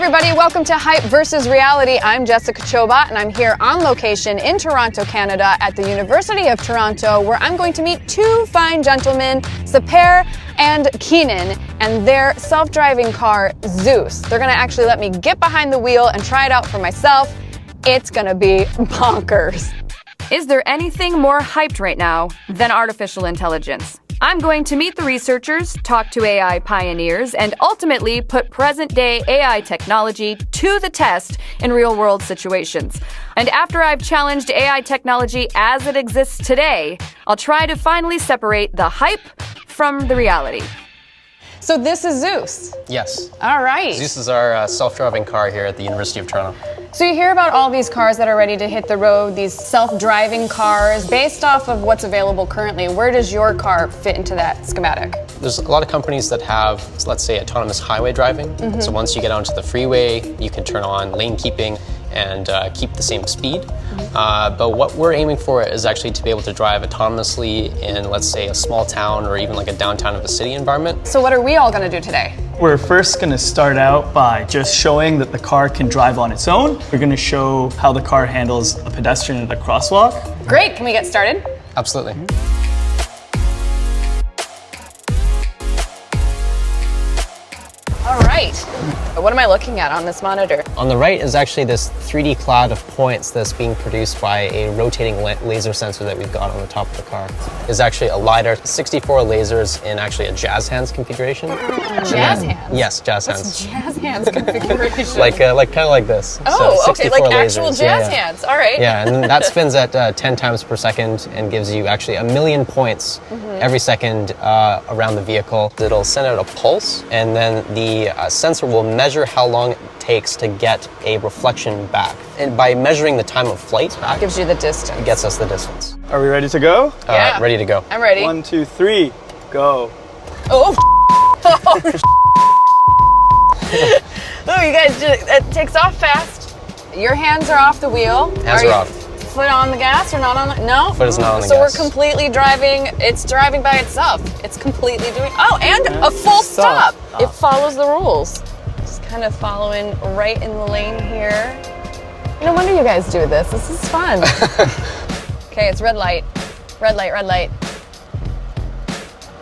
everybody, welcome to Hype versus Reality. I'm Jessica Chobot, and I'm here on location in Toronto, Canada at the University of Toronto, where I'm going to meet two fine gentlemen, Saper and Keenan, and their self-driving car, Zeus. They're gonna actually let me get behind the wheel and try it out for myself. It's gonna be bonkers. Is there anything more hyped right now than artificial intelligence? I'm going to meet the researchers, talk to AI pioneers, and ultimately put present-day AI technology to the test in real-world situations. And after I've challenged AI technology as it exists today, I'll try to finally separate the hype from the reality. So this is Zeus. Yes. All right. Zeus is our self-driving car here at the University of Toronto. So you hear about all these cars that are ready to hit the road, these self-driving cars. Based off of what's available currently, where does your car fit into that schematic? There's a lot of companies that have, let's say, autonomous highway driving. So once you get onto the freeway, you can turn on lane keeping and keep the same speed. But what we're aiming for is actually to be able to drive autonomously in, let's say, a small town or even like a downtown of a city environment. So what are we all going to do today? We're first going to start out by just showing that the car can drive on its own. We're going to show how the car handles a pedestrian at a crosswalk. Great, can we get started? Absolutely. All right. What am I looking at on this monitor? On the right is actually this 3D cloud of points that's being produced by a rotating laser sensor that we've got on the top of the car. It's actually a LiDAR, 64 lasers in actually a jazz hands configuration. Jazz hands? Yes, jazz hands. Jazz hands configuration. Like kind of like this. Oh, So okay, like 64 actual lasers. jazz hands. All right. Yeah, and that spins at 10 times per second and gives you actually 1 million points every second around the vehicle. It'll send out a pulse, and then the sensor will measure how long it takes to get a reflection back. And by measuring the time of flight back, Gives you the distance. it gets us the distance. Are we ready to go? Yeah. Ready to go. I'm ready. 1, 2, 3, go. Oh, oh, you guys, it takes off fast. Your hands are off the wheel. Hands you are off. Foot on the gas or not on the, no? Foot is not on the so gas. So we're completely driving, it's driving by itself. It's completely doing, oh, and a full stop. It follows the rules. Just kind of following right in the lane here. No wonder you guys do this. This is fun. Okay, it's red light. Red light, red light.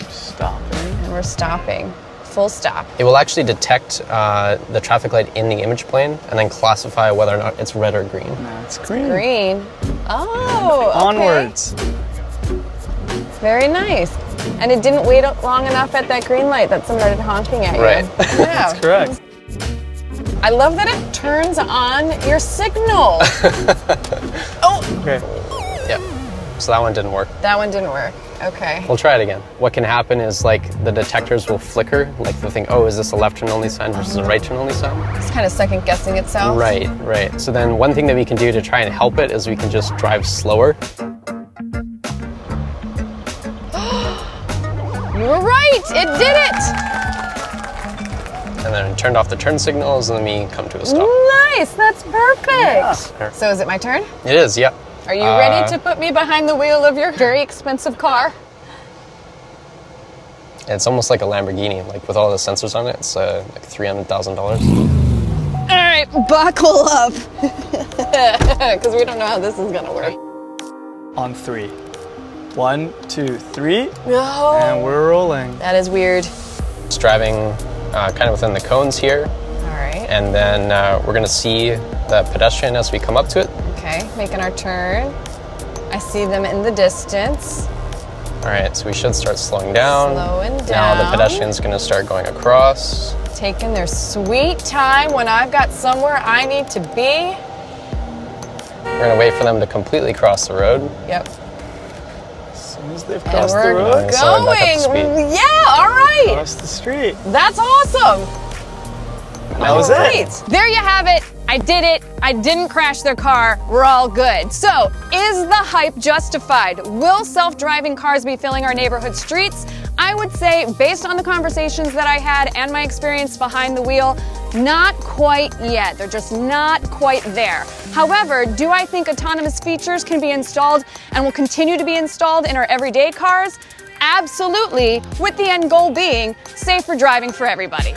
Stopping. And we're stopping. Full stop. It will actually detect the traffic light in the image plane and then classify whether or not it's red or green. That's green. Green. Oh, okay. Onwards. Very nice. And it didn't wait long enough at that green light that started honking at you. Right. Yeah. That's correct. I love that it turns on your signal. Oh, Okay. Yeah. So that one didn't work. that one didn't work. Okay. We'll try it again. What can happen is like the detectors will flicker, like they'll think, oh, is this a left turn only sign versus a right turn only sign? It's kind of second guessing itself. Right, right. So then one thing that we can do to try and help it is we can just drive slower. You were right. It did it. And then turned off the turn signals and then we come to a stop. Nice. That's perfect. Yeah. So is it my turn? It is, yeah. Are you ready to put me behind the wheel of your very expensive car? It's almost like a Lamborghini, like with all the sensors on it, it's like $300,000. All right, buckle up. Because we don't know how this is going to work. On 3. 1, 2, 3. No. And we're rolling. That is weird. It's driving kind of within the cones here, All right. and then we're gonna see the pedestrian as we come up to it. Okay, making our turn. I see them in the distance. All right, so we should start slowing down. Slowing Now the down. pedestrian's gonna start going across. Taking their sweet time when I've got somewhere I need to be. We're gonna wait for them to completely cross the road. Yep. As soon as they've And crossed the we're road, Slowing back up to going. speed. Yeah, all right. cross the street. That's awesome. That was All it. right. There you have it. I did it. I didn't crash their car. We're all good. So, is the hype justified? Will self-driving cars be filling our neighborhood streets? I would say, based on the conversations that I had and my experience behind the wheel, not quite yet. They're just not quite there. However, do I think autonomous features can be installed and will continue to be installed in our everyday cars? Absolutely, with the end goal being safer driving for everybody.